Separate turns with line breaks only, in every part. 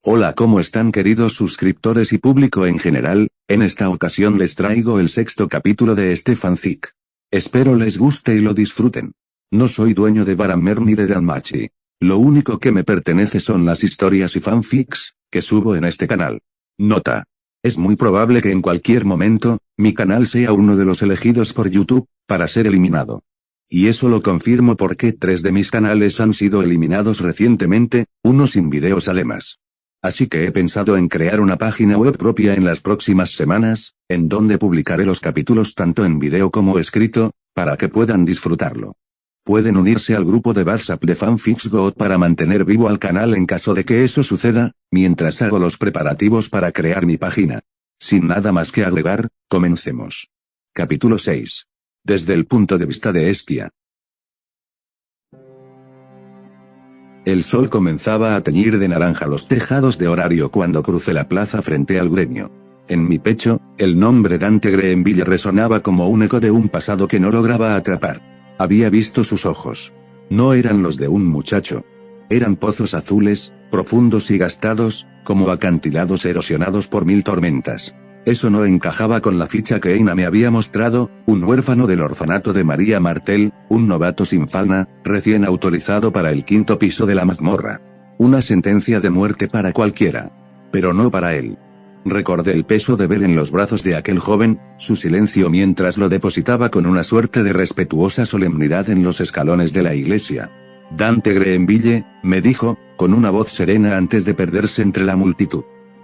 Hola, ¿cómo están queridos suscriptores y público en general? En esta ocasión les traigo el 6º capítulo de este fanfic. Espero les guste y lo disfruten. No soy dueño de Baramer ni de Danmachi. Lo único que me pertenece son las historias y fanfics que subo en este canal. Nota. Es muy probable que en cualquier momento, mi canal sea uno de los elegidos por YouTube para ser eliminado. Y eso lo confirmo porque 3 de mis canales han sido eliminados recientemente, uno sin videos además. Así que he pensado en crear una página web propia en las próximas semanas, en donde publicaré los capítulos tanto en video como escrito, para que puedan disfrutarlo. Pueden unirse al grupo de WhatsApp de Fanfics God para mantener vivo al canal en caso de que eso suceda, mientras hago los preparativos para crear mi página. Sin nada más que agregar, comencemos. Capítulo 6. Desde el punto de vista de Hestia. El sol comenzaba a teñir de naranja los tejados de Horario cuando crucé la plaza frente al gremio. En mi pecho, el nombre Dante Greenville resonaba como un eco de un pasado que no lograba atrapar. Había visto sus ojos. No eran los de un muchacho. Eran pozos azules, profundos y gastados, como acantilados erosionados por 1000 tormentas. Eso no encajaba con la ficha que Eina me había mostrado, un huérfano del orfanato de María Martel, un novato sin falna, recién autorizado para el 5º piso de la mazmorra. Una sentencia de muerte para cualquiera. Pero no para él. Recordé el peso de Bell en los brazos de aquel joven, su silencio mientras lo depositaba con una suerte de respetuosa solemnidad en los escalones de la iglesia. Dante Greenville, me dijo, con una voz serena antes de perderse entre la multitud.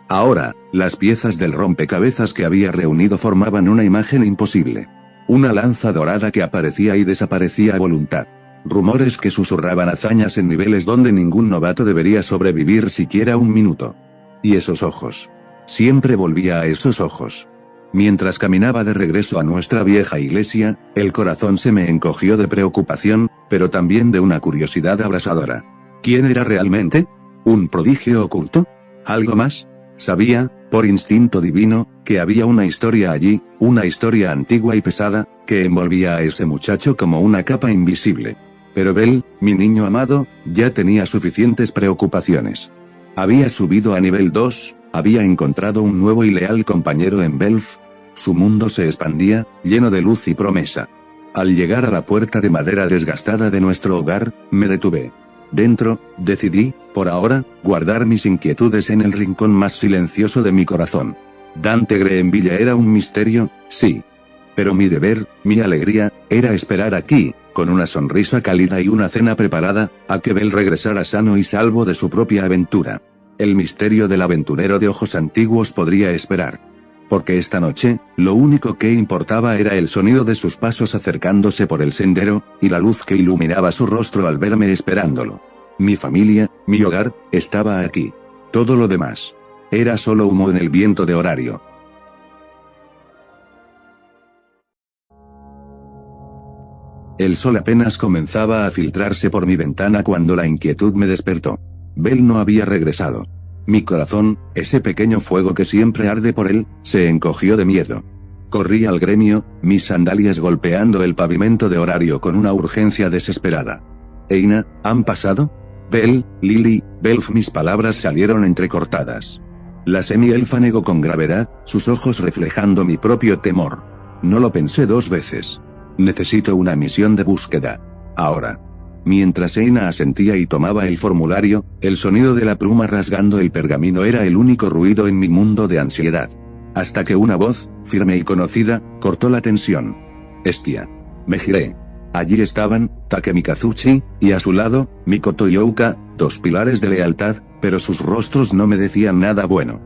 Ahora, las piezas del rompecabezas que había reunido formaban una imagen imposible. Una lanza dorada que aparecía y desaparecía a voluntad. Rumores que susurraban hazañas en niveles donde ningún novato debería sobrevivir siquiera un minuto. Y esos ojos. Siempre volvía a esos ojos. Mientras caminaba de regreso a nuestra vieja iglesia, el corazón se me encogió de preocupación, pero también de una curiosidad abrasadora. ¿Quién era realmente? ¿Un prodigio oculto? ¿Algo más? Sabía, por instinto divino, que había una historia allí, una historia antigua y pesada, que envolvía a ese muchacho como una capa invisible. Pero Bell, mi niño amado, ya tenía suficientes preocupaciones. Había subido a nivel 2, había encontrado un nuevo y leal compañero en Belf. Su mundo se expandía, lleno de luz y promesa. Al llegar a la puerta de madera desgastada de nuestro hogar, me detuve. Dentro, decidí, por ahora, guardar mis inquietudes en el rincón más silencioso de mi corazón. Dante Greenville era un misterio, sí. Pero mi deber, mi alegría, era esperar aquí, con una sonrisa cálida y una cena preparada, a que Bell regresara sano y salvo de su propia aventura. El misterio del aventurero de ojos antiguos podría esperar. Porque esta noche, lo único que importaba era el sonido de sus pasos acercándose por el sendero, y la luz que iluminaba su rostro al verme esperándolo. Mi familia, mi hogar, estaba aquí. Todo lo demás. Era solo humo en el viento de Horario. El sol apenas comenzaba a filtrarse por mi ventana cuando la inquietud me despertó. Bell no había regresado. Mi corazón, ese pequeño fuego que siempre arde por él, se encogió de miedo. Corrí al gremio, mis sandalias golpeando el pavimento de Horario con una urgencia desesperada. Eina, ¿han pasado? Bell, Lily, Belf. Mis palabras salieron entrecortadas. La semi-elfa negó con gravedad, sus ojos reflejando mi propio temor. No lo pensé 2 veces. Necesito una misión de búsqueda. Ahora. Mientras Eina asentía y tomaba el formulario, el sonido de la pluma rasgando el pergamino era el único ruido en mi mundo de ansiedad. Hasta que una voz, firme y conocida, cortó la tensión. Hestia. Me giré. Allí estaban, Takemi Kazuchi, y a su lado, Mikoto y Ouka, 2 pilares de lealtad, pero sus rostros no me decían nada bueno.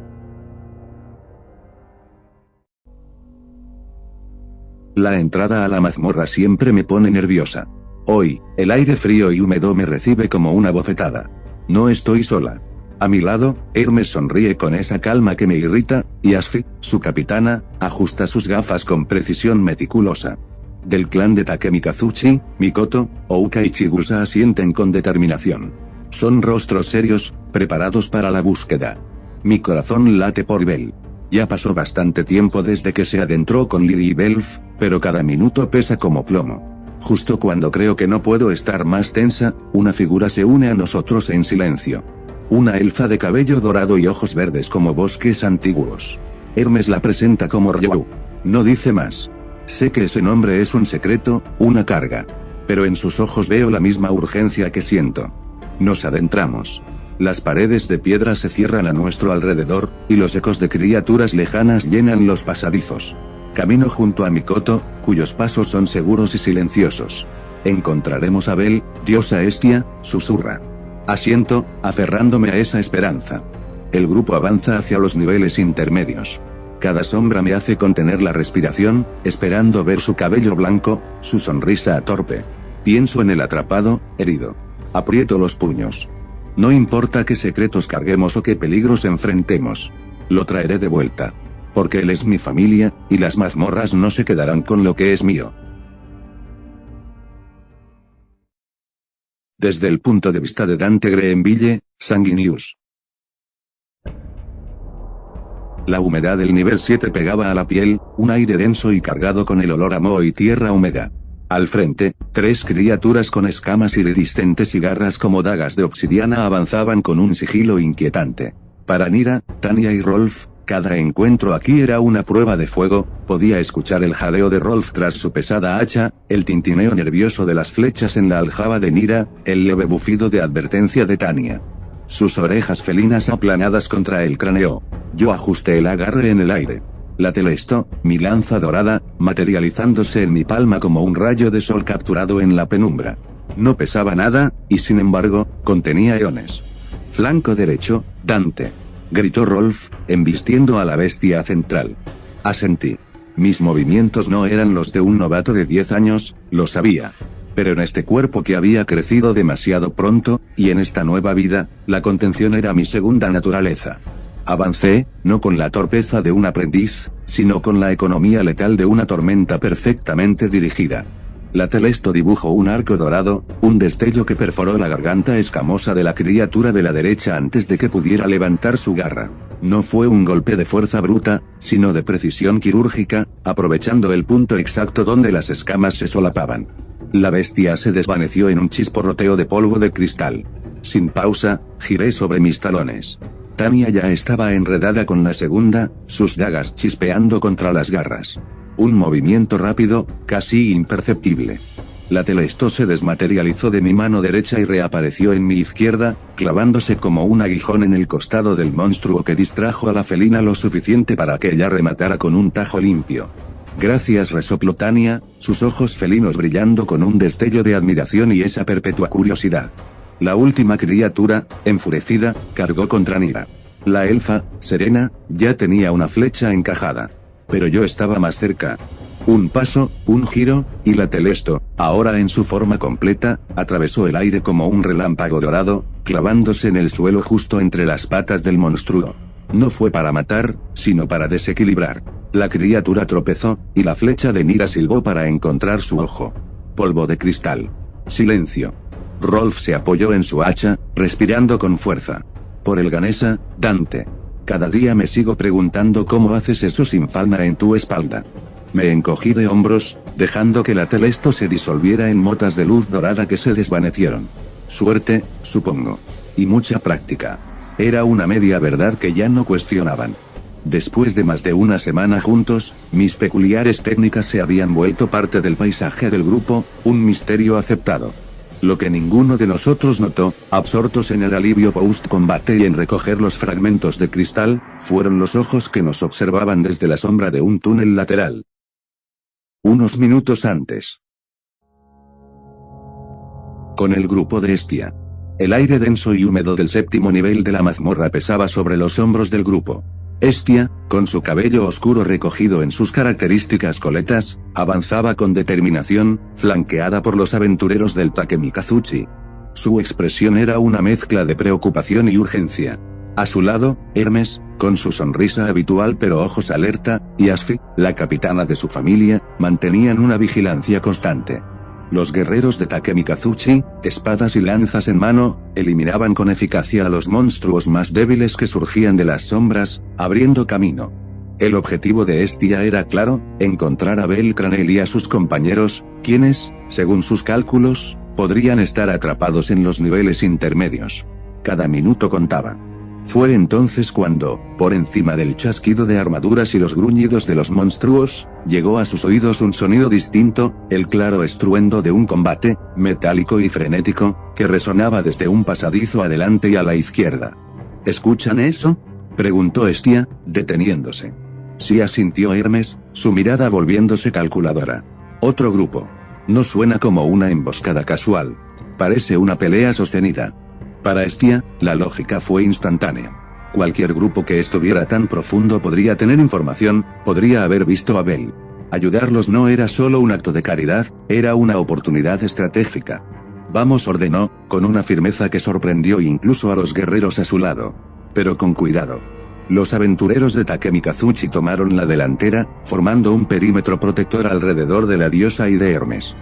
La entrada a la mazmorra siempre me pone nerviosa. Hoy, el aire frío y húmedo me recibe como una bofetada. No estoy sola. A mi lado, Hermes sonríe con esa calma que me irrita, y Asfi, su capitana, ajusta sus gafas con precisión meticulosa. Del clan de Takemi Kazuchi, Mikoto, Ouka y Chigusa asienten con determinación. Son rostros serios, preparados para la búsqueda. Mi corazón late por Bell. Ya pasó bastante tiempo desde que se adentró con Lily y Belf, pero cada minuto pesa como plomo. Justo cuando creo que no puedo estar más tensa, una figura se une a nosotros en silencio. Una elfa de cabello dorado y ojos verdes como bosques antiguos. Hermes la presenta como Ryu. No dice más. Sé que ese nombre es un secreto, una carga. Pero en sus ojos veo la misma urgencia que siento. Nos adentramos. Las paredes de piedra se cierran a nuestro alrededor, y los ecos de criaturas lejanas llenan los pasadizos. Camino junto a Mikoto, cuyos pasos son seguros y silenciosos. Encontraremos a Bel, diosa Hestia, susurra. Asiento, aferrándome a esa esperanza. El grupo avanza hacia los niveles intermedios. Cada sombra me hace contener la respiración, esperando ver su cabello blanco, su sonrisa torpe. Pienso en el atrapado, herido. Aprieto los puños. No importa qué secretos carguemos o qué peligros enfrentemos. Lo traeré de vuelta. Porque él es mi familia, y las mazmorras no se quedarán con lo que es mío. Desde el punto de vista de Dante Greenville, Sanguinius. La humedad del nivel 7 pegaba a la piel, un aire denso y cargado con el olor a moho y tierra húmeda. Al frente, 3 criaturas con escamas iridiscentes y garras como dagas de obsidiana avanzaban con un sigilo inquietante. Para Nira, Tanya y Rolf, cada encuentro aquí era una prueba de fuego. Podía escuchar el jadeo de Rolf tras su pesada hacha, el tintineo nervioso de las flechas en la aljaba de Nira, el leve bufido de advertencia de Tanya. Sus orejas felinas aplanadas contra el cráneo. Yo ajusté el agarre en el aire. La telesto, mi lanza dorada, materializándose en mi palma como un rayo de sol capturado en la penumbra. No pesaba nada, y sin embargo, contenía eones. Flanco derecho, Dante. Gritó Rolf, embistiendo a la bestia central. Asentí. Mis movimientos no eran los de un novato de 10 años, lo sabía. Pero en este cuerpo que había crecido demasiado pronto, y en esta nueva vida, la contención era mi segunda naturaleza. Avancé, no con la torpeza de un aprendiz, sino con la economía letal de una tormenta perfectamente dirigida. La telesto dibujó un arco dorado, un destello que perforó la garganta escamosa de la criatura de la derecha antes de que pudiera levantar su garra. No fue un golpe de fuerza bruta, sino de precisión quirúrgica, aprovechando el punto exacto donde las escamas se solapaban. La bestia se desvaneció en un chisporroteo de polvo de cristal. Sin pausa, giré sobre mis talones. Tanya ya estaba enredada con la segunda, sus dagas chispeando contra las garras. Un movimiento rápido, casi imperceptible. La telesto se desmaterializó de mi mano derecha y reapareció en mi izquierda, clavándose como un aguijón en el costado del monstruo que distrajo a la felina lo suficiente para que ella rematara con un tajo limpio. Gracias, resopló Tanya, sus ojos felinos brillando con un destello de admiración y esa perpetua curiosidad. La última criatura, enfurecida, cargó contra Nira. La elfa, serena, ya tenía una flecha encajada. Pero yo estaba más cerca. Un paso, un giro, y la telesto, ahora en su forma completa, atravesó el aire como un relámpago dorado, clavándose en el suelo justo entre las patas del monstruo. No fue para matar, sino para desequilibrar. La criatura tropezó, y la flecha de Nira silbó para encontrar su ojo. Polvo de cristal. Silencio. Rolf se apoyó en su hacha, respirando con fuerza. Por el Ganesa, Dante. Cada día me sigo preguntando cómo haces eso sin falda en tu espalda. Me encogí de hombros, dejando que la telesto se disolviera en motas de luz dorada que se desvanecieron. Suerte, supongo. Y mucha práctica. Era una media verdad que ya no cuestionaban. Después de más de una semana juntos, mis peculiares técnicas se habían vuelto parte del paisaje del grupo, un misterio aceptado. Lo que ninguno de nosotros notó, absortos en el alivio post-combate y en recoger los fragmentos de cristal, fueron los ojos que nos observaban desde la sombra de un túnel lateral. Unos minutos antes. Con el grupo de Hestia. El aire denso y húmedo del séptimo nivel de la mazmorra pesaba sobre los hombros del grupo. Hestia, con su cabello oscuro recogido en sus características coletas, avanzaba con determinación, flanqueada por los aventureros del Takemikazuchi. Su expresión era una mezcla de preocupación y urgencia. A su lado, Hermes, con su sonrisa habitual pero ojos alerta, y Asfi, la capitana de su familia, mantenían una vigilancia constante. Los guerreros de Takemikazuchi, espadas y lanzas en mano, eliminaban con eficacia a los monstruos más débiles que surgían de las sombras, abriendo camino. El objetivo de Hestia era claro, encontrar a Belcranel y a sus compañeros, quienes, según sus cálculos, podrían estar atrapados en los niveles intermedios. Cada minuto contaba. Fue entonces cuando, por encima del chasquido de armaduras y los gruñidos de los monstruos, llegó a sus oídos un sonido distinto, el claro estruendo de un combate, metálico y frenético, que resonaba desde un pasadizo adelante y a la izquierda. ¿Escuchan eso?, preguntó Hestia, deteniéndose. Sí, asintió Hermes, su mirada volviéndose calculadora. Otro grupo. No suena como una emboscada casual. Parece una pelea sostenida. Para Hestia, la lógica fue instantánea. Cualquier grupo que estuviera tan profundo podría tener información, podría haber visto a Bel. Ayudarlos no era solo un acto de caridad, era una oportunidad estratégica. Vamos, ordenó, con una firmeza que sorprendió incluso a los guerreros a su lado. Pero con cuidado. Los aventureros de Takemikazuchi tomaron la delantera, formando un perímetro protector alrededor de la diosa y de Hermes.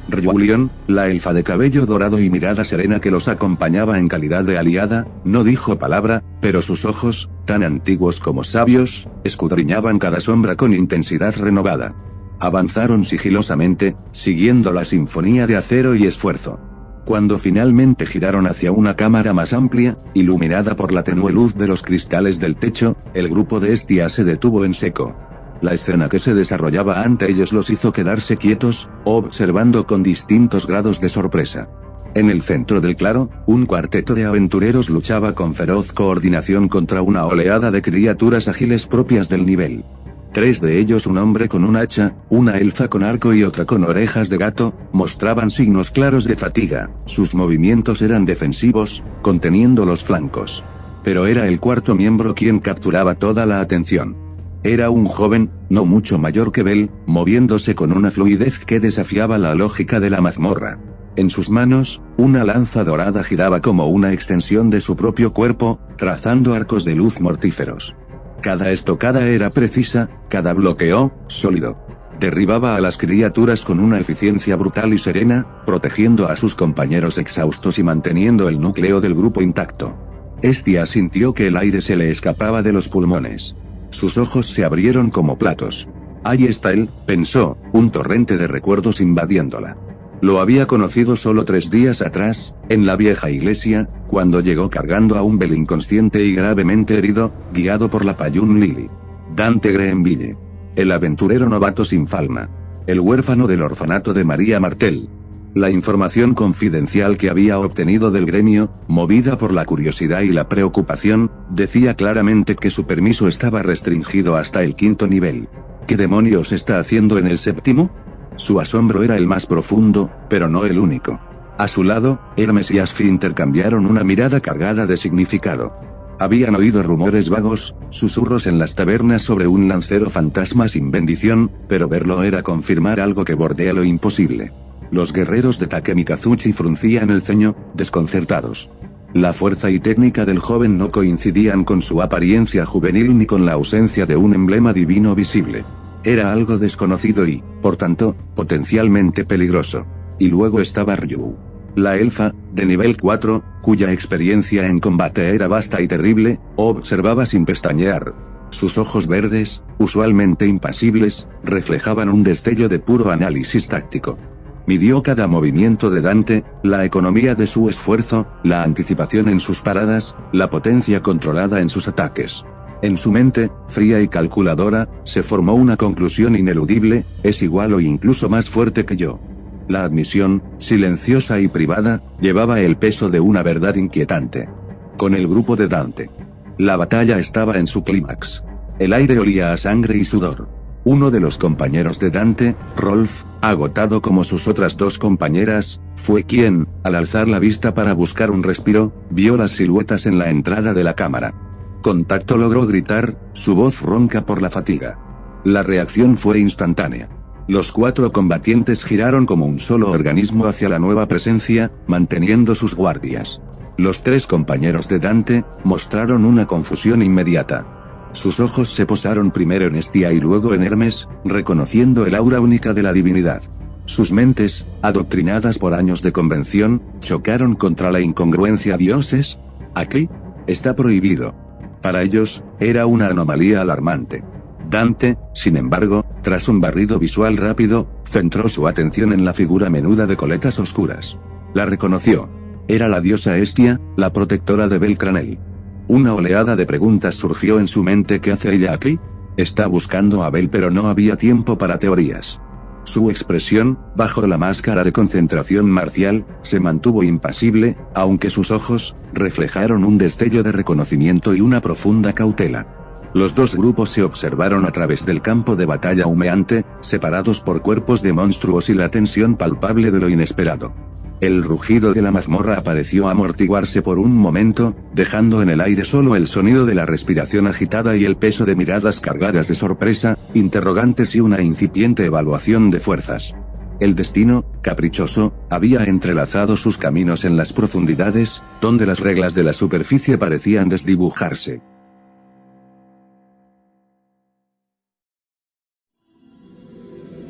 Ryulion, la elfa de cabello dorado y mirada serena que los acompañaba en calidad de aliada, no dijo palabra, pero sus ojos, tan antiguos como sabios, escudriñaban cada sombra con intensidad renovada. Avanzaron sigilosamente, siguiendo la sinfonía de acero y esfuerzo. Cuando finalmente giraron hacia una cámara más amplia, iluminada por la tenue luz de los cristales del techo, el grupo de Hestia se detuvo en seco. La escena que se desarrollaba ante ellos los hizo quedarse quietos, observando con distintos grados de sorpresa. En el centro del claro, un cuarteto de aventureros luchaba con feroz coordinación contra una oleada de criaturas ágiles propias del nivel. 3 de ellos, un hombre con un hacha, una elfa con arco y otra con orejas de gato, mostraban signos claros de fatiga. Sus movimientos eran defensivos, conteniendo los flancos. Pero era el cuarto miembro quien capturaba toda la atención. Era un joven, no mucho mayor que Bel, moviéndose con una fluidez que desafiaba la lógica de la mazmorra. En sus manos, una lanza dorada giraba como una extensión de su propio cuerpo, trazando arcos de luz mortíferos. Cada estocada era precisa, cada bloqueo, sólido. Derribaba a las criaturas con una eficiencia brutal y serena, protegiendo a sus compañeros exhaustos y manteniendo el núcleo del grupo intacto. Hestia sintió que el aire se le escapaba de los pulmones. Sus ojos se abrieron como platos. Ahí está él, pensó, un torrente de recuerdos invadiéndola. Lo había conocido solo 3 días atrás, en la vieja iglesia, cuando llegó cargando a un Bel inconsciente y gravemente herido, guiado por la Payún Lily. Dante Greenville. El aventurero novato sin falma. El huérfano del orfanato de María Martel. La información confidencial que había obtenido del gremio, movida por la curiosidad y la preocupación, decía claramente que su permiso estaba restringido hasta el 5º nivel. ¿Qué demonios está haciendo en el 7º? Su asombro era el más profundo, pero no el único. A su lado, Hermes y Asfi intercambiaron una mirada cargada de significado. Habían oído rumores vagos, susurros en las tabernas sobre un lancero fantasma sin bendición, pero verlo era confirmar algo que bordea lo imposible. Los guerreros de Takemikazuchi fruncían el ceño, desconcertados. La fuerza y técnica del joven no coincidían con su apariencia juvenil ni con la ausencia de un emblema divino visible. Era algo desconocido y, por tanto, potencialmente peligroso. Y luego estaba Ryu. La elfa, de nivel 4, cuya experiencia en combate era vasta y terrible, observaba sin pestañear. Sus ojos verdes, usualmente impasibles, reflejaban un destello de puro análisis táctico. Midió cada movimiento de Dante, la economía de su esfuerzo, la anticipación en sus paradas, la potencia controlada en sus ataques. En su mente, fría y calculadora, se formó una conclusión ineludible: es igual o incluso más fuerte que yo. La admisión, silenciosa y privada, llevaba el peso de una verdad inquietante. Con el grupo de Dante. La batalla estaba en su clímax. El aire olía a sangre y sudor. Uno de los compañeros de Dante, Rolf, agotado como sus otras 2 compañeras, fue quien, al alzar la vista para buscar un respiro, vio las siluetas en la entrada de la cámara. Contacto, logró gritar, su voz ronca por la fatiga. La reacción fue instantánea. Los 4 combatientes giraron como un solo organismo hacia la nueva presencia, manteniendo sus guardias. Los 3 compañeros de Dante mostraron una confusión inmediata. Sus ojos se posaron primero en Hestia y luego en Hermes, reconociendo el aura única de la divinidad. Sus mentes, adoctrinadas por años de convención, chocaron contra la incongruencia. ¿Dioses? ¿Aquí? Está prohibido. Para ellos, era una anomalía alarmante. Dante, sin embargo, tras un barrido visual rápido, centró su atención en la figura menuda de coletas oscuras. La reconoció. Era la diosa Hestia, la protectora de Belcranel. Una oleada de preguntas surgió en su mente. ¿Qué hace ella aquí? Está buscando a Bel, pero no había tiempo para teorías. Su expresión, bajo la máscara de concentración marcial, se mantuvo impasible, aunque sus ojos reflejaron un destello de reconocimiento y una profunda cautela. Los dos grupos se observaron a través del campo de batalla humeante, separados por cuerpos de monstruos y la tensión palpable de lo inesperado. El rugido de la mazmorra pareció amortiguarse por un momento, dejando en el aire solo el sonido de la respiración agitada y el peso de miradas cargadas de sorpresa, interrogantes y una incipiente evaluación de fuerzas. El destino, caprichoso, había entrelazado sus caminos en las profundidades, donde las reglas de la superficie parecían desdibujarse.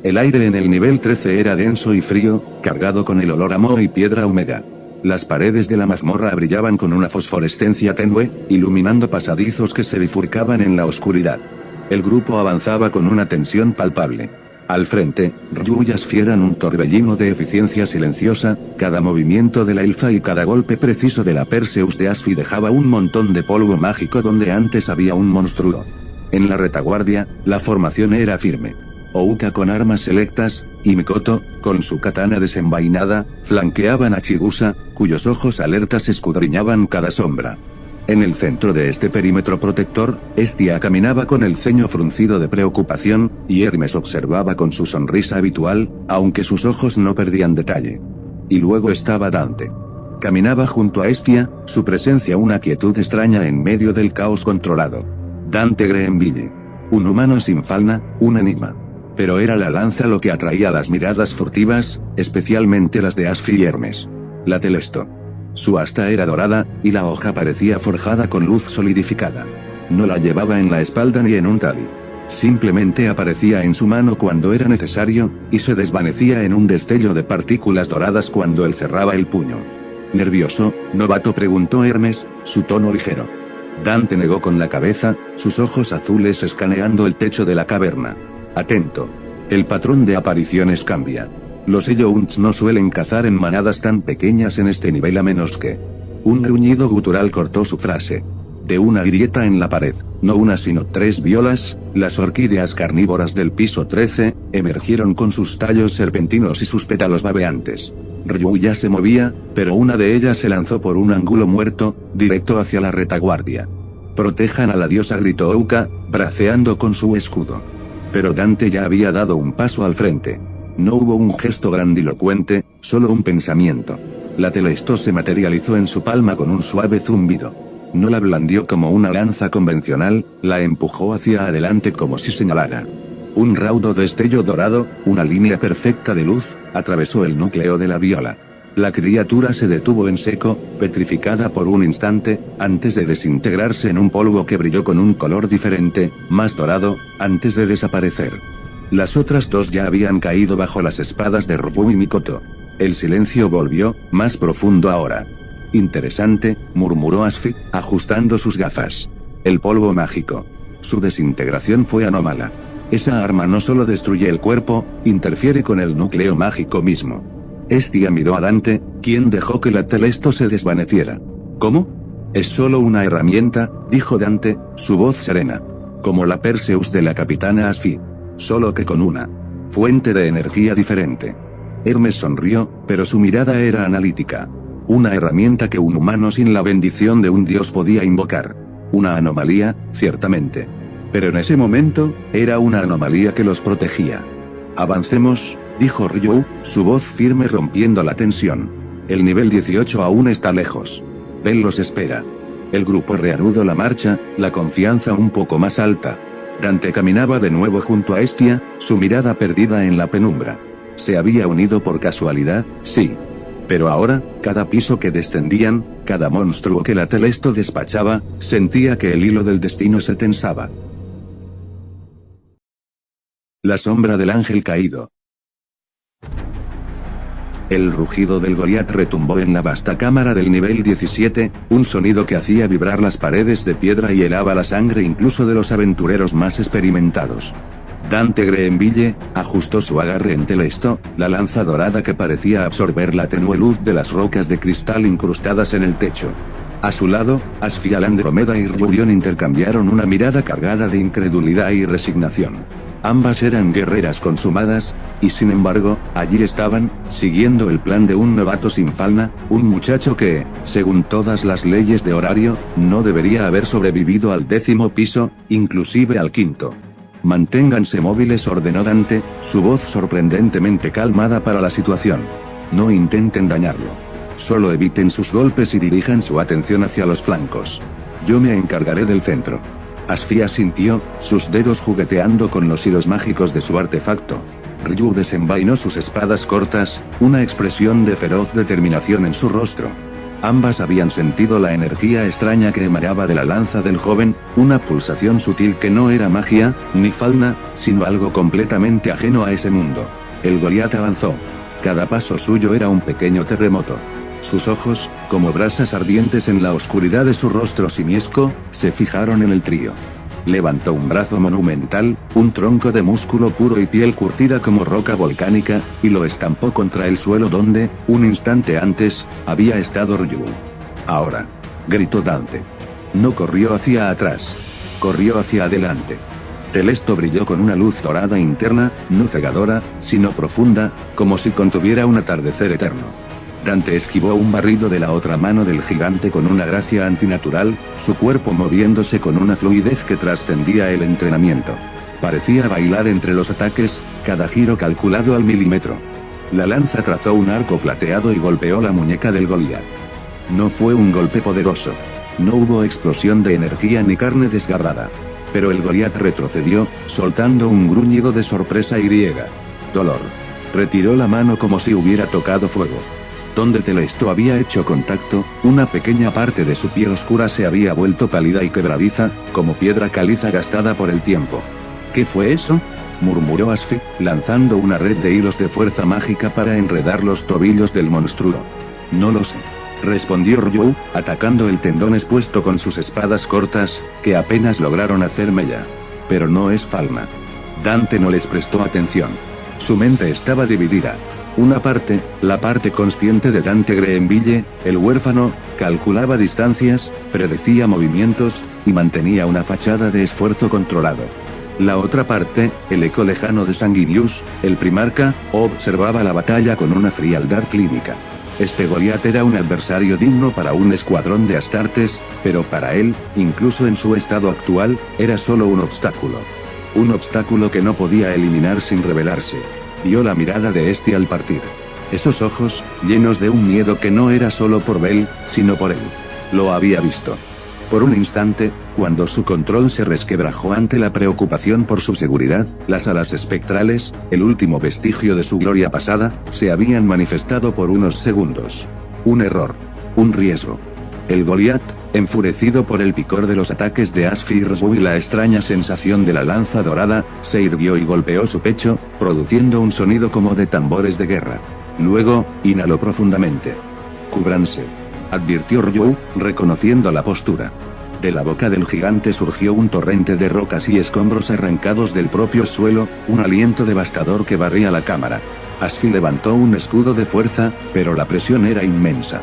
El aire en el nivel 13 era denso y frío, cargado con el olor a moho y piedra húmeda. Las paredes de la mazmorra brillaban con una fosforescencia tenue, iluminando pasadizos que se bifurcaban en la oscuridad. El grupo avanzaba con una tensión palpable. Al frente, Ryu y Asfi eran un torbellino de eficiencia silenciosa, cada movimiento de la elfa y cada golpe preciso de la Perseus de Asfi dejaba un montón de polvo mágico donde antes había un monstruo. En la retaguardia, la formación era firme. Ouka con armas selectas, y Mikoto, con su katana desenvainada, flanqueaban a Chigusa, cuyos ojos alertas escudriñaban cada sombra. En el centro de este perímetro protector, Hestia caminaba con el ceño fruncido de preocupación, y Hermes observaba con su sonrisa habitual, aunque sus ojos no perdían detalle. Y luego estaba Dante. Caminaba junto a Hestia, su presencia una quietud extraña en medio del caos controlado. Dante Greenville. Un humano sin falna, un enigma. Pero era la lanza lo que atraía las miradas furtivas, especialmente las de Asfi y Hermes. La Telesto. Su asta era dorada, y la hoja parecía forjada con luz solidificada. No la llevaba en la espalda ni en un tabi. Simplemente aparecía en su mano cuando era necesario, y se desvanecía en un destello de partículas doradas cuando él cerraba el puño. ¿Nervioso, novato?, preguntó Hermes, su tono ligero. Dante negó con la cabeza, sus ojos azules escaneando el techo de la caverna. Atento. El patrón de apariciones cambia. Los Ellounts no suelen cazar en manadas tan pequeñas en este nivel a menos que... Un gruñido gutural cortó su frase. De una grieta en la pared, no una sino 3 violas, las orquídeas carnívoras del piso 13, emergieron con sus tallos serpentinos y sus pétalos babeantes. Ryu ya se movía, pero una de ellas se lanzó por un ángulo muerto, directo hacia la retaguardia. «Protejan a la diosa», gritó Ouka, braceando con su escudo. Pero Dante ya había dado un paso al frente. No hubo un gesto grandilocuente, solo un pensamiento. La Telesto se materializó en su palma con un suave zumbido. No la blandió como una lanza convencional, la empujó hacia adelante como si señalara. Un raudo destello dorado, una línea perfecta de luz, atravesó el núcleo de la viola. La criatura se detuvo en seco, petrificada por un instante, antes de desintegrarse en un polvo que brilló con un color diferente, más dorado, antes de desaparecer. Las otras dos ya habían caído bajo las espadas de Ryu y Mikoto. El silencio volvió, más profundo ahora. «Interesante», murmuró Asfi, ajustando sus gafas. El polvo mágico. Su desintegración fue anómala. Esa arma no solo destruye el cuerpo, interfiere con el núcleo mágico mismo. Hestia miró a Dante, quien dejó que la Telesto se desvaneciera. ¿Cómo? Es solo una herramienta, dijo Dante, su voz serena. Como la Perseus de la capitana Asfi. Solo que con una fuente de energía diferente. Hermes sonrió, pero su mirada era analítica. Una herramienta que un humano sin la bendición de un dios podía invocar. Una anomalía, ciertamente. Pero en ese momento, era una anomalía que los protegía. «Avancemos», dijo Ryu, su voz firme rompiendo la tensión. «El nivel 18 aún está lejos. Bel los espera». El grupo reanudó la marcha, la confianza un poco más alta. Dante caminaba de nuevo junto a Hestia, su mirada perdida en la penumbra. ¿Se había unido por casualidad? Sí. Pero ahora, cada piso que descendían, cada monstruo que la Telesto despachaba, sentía que el hilo del destino se tensaba. La sombra del ángel caído. El rugido del Goliat retumbó en la vasta cámara del nivel 17, un sonido que hacía vibrar las paredes de piedra y helaba la sangre incluso de los aventureros más experimentados. Dante Greenville ajustó su agarre en Telesto, la lanza dorada que parecía absorber la tenue luz de las rocas de cristal incrustadas en el techo. A su lado, Asfial Andrómeda y Ryurion intercambiaron una mirada cargada de incredulidad y resignación. Ambas eran guerreras consumadas, y sin embargo, allí estaban, siguiendo el plan de un novato sin falna, un muchacho que, según todas las leyes de horario, no debería haber sobrevivido al 10º piso, inclusive al 5º. Manténganse móviles, ordenó Dante, su voz sorprendentemente calmada para la situación. No intenten dañarlo. Solo eviten sus golpes y dirijan su atención hacia los flancos. Yo me encargaré del centro. Asfia sintió, sus dedos jugueteando con los hilos mágicos de su artefacto. Ryu desenvainó sus espadas cortas, una expresión de feroz determinación en su rostro. Ambas habían sentido la energía extraña que emanaba de la lanza del joven, una pulsación sutil que no era magia, ni falna, sino algo completamente ajeno a ese mundo. El Goliat avanzó. Cada paso suyo era un pequeño terremoto. Sus ojos, como brasas ardientes en la oscuridad de su rostro simiesco, se fijaron en el trío. Levantó un brazo monumental, un tronco de músculo puro y piel curtida como roca volcánica, y lo estampó contra el suelo donde, un instante antes, había estado Ryu. Ahora, gritó Dante. No corrió hacia atrás. Corrió hacia adelante. Telesto brilló con una luz dorada interna, no cegadora, sino profunda, como si contuviera un atardecer eterno. Dante esquivó un barrido de la otra mano del gigante con una gracia antinatural, su cuerpo moviéndose con una fluidez que trascendía el entrenamiento. Parecía bailar entre los ataques, cada giro calculado al milímetro. La lanza trazó un arco plateado y golpeó la muñeca del Goliat. No fue un golpe poderoso. No hubo explosión de energía ni carne desgarrada. Pero el Goliat retrocedió, soltando un gruñido de sorpresa y dolor. Retiró la mano como si hubiera tocado fuego. Donde Telesto había hecho contacto, una pequeña parte de su piel oscura se había vuelto pálida y quebradiza, como piedra caliza gastada por el tiempo. ¿Qué fue eso?, murmuró Asfi, lanzando una red de hilos de fuerza mágica para enredar los tobillos del monstruo. No lo sé, respondió Ryu, atacando el tendón expuesto con sus espadas cortas, que apenas lograron hacer mella. Pero no es falna. Dante no les prestó atención. Su mente estaba dividida. Una parte, la parte consciente de Dante Greenville, el huérfano, calculaba distancias, predecía movimientos, y mantenía una fachada de esfuerzo controlado. La otra parte, el eco lejano de Sanguinius, el primarca, observaba la batalla con una frialdad clínica. Este Goliat era un adversario digno para un escuadrón de Astartes, pero para él, incluso en su estado actual, era solo un obstáculo. Un obstáculo que no podía eliminar sin rebelarse. Vio la mirada de este al partir. Esos ojos, llenos de un miedo que no era solo por Bell, sino por él. Lo había visto. Por un instante, cuando su control se resquebrajó ante la preocupación por su seguridad, las alas espectrales, el último vestigio de su gloria pasada, se habían manifestado por unos segundos. Un error. Un riesgo. El Goliat, enfurecido por el picor de los ataques de Asfi y Ryu y la extraña sensación de la lanza dorada, se irguió y golpeó su pecho, produciendo un sonido como de tambores de guerra. Luego, inhaló profundamente. «Cúbranse», advirtió Ryu, reconociendo la postura. De la boca del gigante surgió un torrente de rocas y escombros arrancados del propio suelo, un aliento devastador que barría la cámara. Asfi levantó un escudo de fuerza, pero la presión era inmensa.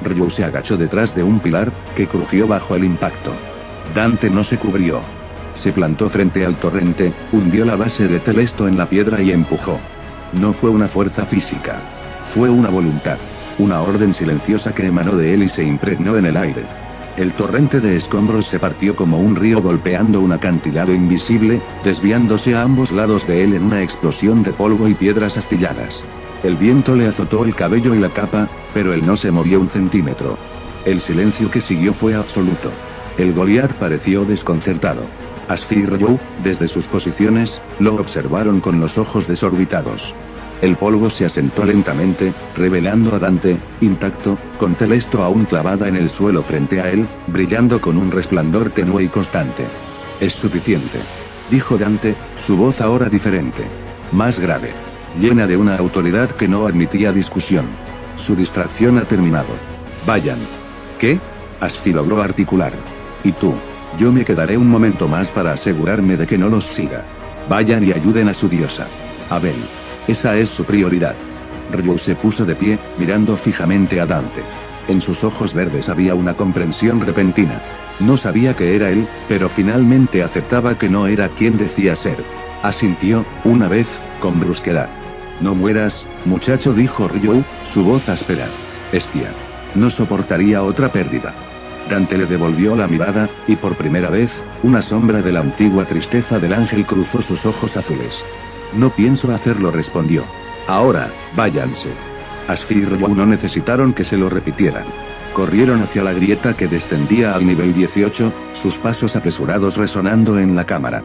Ryu se agachó detrás de un pilar, que crujió bajo el impacto. Dante no se cubrió. Se plantó frente al torrente, hundió la base de Telesto en la piedra y empujó. No fue una fuerza física. Fue una voluntad. Una orden silenciosa que emanó de él y se impregnó en el aire. El torrente de escombros se partió como un río golpeando un acantilado invisible, desviándose a ambos lados de él en una explosión de polvo y piedras astilladas. El viento le azotó el cabello y la capa, pero él no se movió un centímetro. El silencio que siguió fue absoluto. El Goliat pareció desconcertado. Asfi y Ryu, desde sus posiciones, lo observaron con los ojos desorbitados. El polvo se asentó lentamente, revelando a Dante, intacto, con Telesto aún clavada en el suelo frente a él, brillando con un resplandor tenue y constante. «Es suficiente», dijo Dante, su voz ahora diferente. Más grave. Llena de una autoridad que no admitía discusión. Su distracción ha terminado. Vayan. ¿Qué? Asfi logró articular. Y tú. Yo me quedaré un momento más para asegurarme de que no los siga. Vayan y ayuden a su diosa. Abel. Esa es su prioridad. Ryu se puso de pie, mirando fijamente a Dante. En sus ojos verdes había una comprensión repentina. No sabía que era él, pero finalmente aceptaba que no era quien decía ser. Asintió, una vez, con brusquedad. No mueras, muchacho, dijo Ryu, su voz áspera. Espía. No soportaría otra pérdida. Dante le devolvió la mirada, y por primera vez, una sombra de la antigua tristeza del ángel cruzó sus ojos azules. No pienso hacerlo, respondió. Ahora, váyanse. Asfi y Ryu no necesitaron que se lo repitieran. Corrieron hacia la grieta que descendía al nivel 18, sus pasos apresurados resonando en la cámara.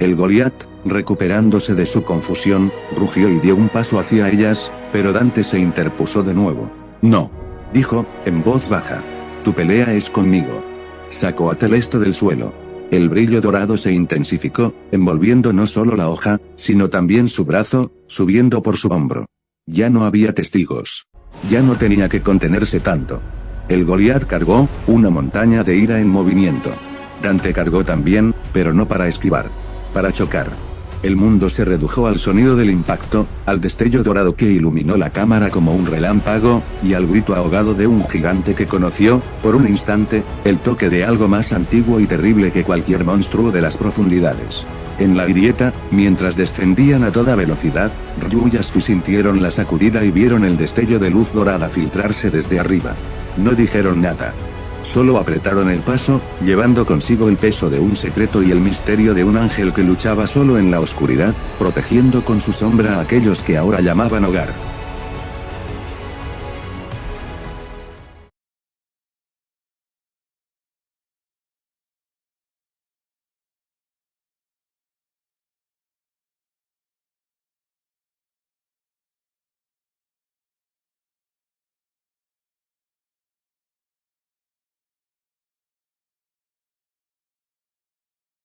El Goliat, recuperándose de su confusión, rugió y dio un paso hacia ellas, pero Dante se interpuso de nuevo. No. Dijo, en voz baja. Tu pelea es conmigo. Sacó a Telesto del suelo. El brillo dorado se intensificó, envolviendo no solo la hoja, sino también su brazo, subiendo por su hombro. Ya no había testigos. Ya no tenía que contenerse tanto. El Goliat cargó, una montaña de ira en movimiento. Dante cargó también, pero no para esquivar. Para chocar. El mundo se redujo al sonido del impacto, al destello dorado que iluminó la cámara como un relámpago, y al grito ahogado de un gigante que conoció, por un instante, el toque de algo más antiguo y terrible que cualquier monstruo de las profundidades. En la grieta, mientras descendían a toda velocidad, Ryu y Asfi sintieron la sacudida y vieron el destello de luz dorada filtrarse desde arriba. No dijeron nada. Solo apretaron el paso, llevando consigo el peso de un secreto y el misterio de un ángel que luchaba solo en la oscuridad, protegiendo con su sombra a aquellos que ahora llamaban hogar.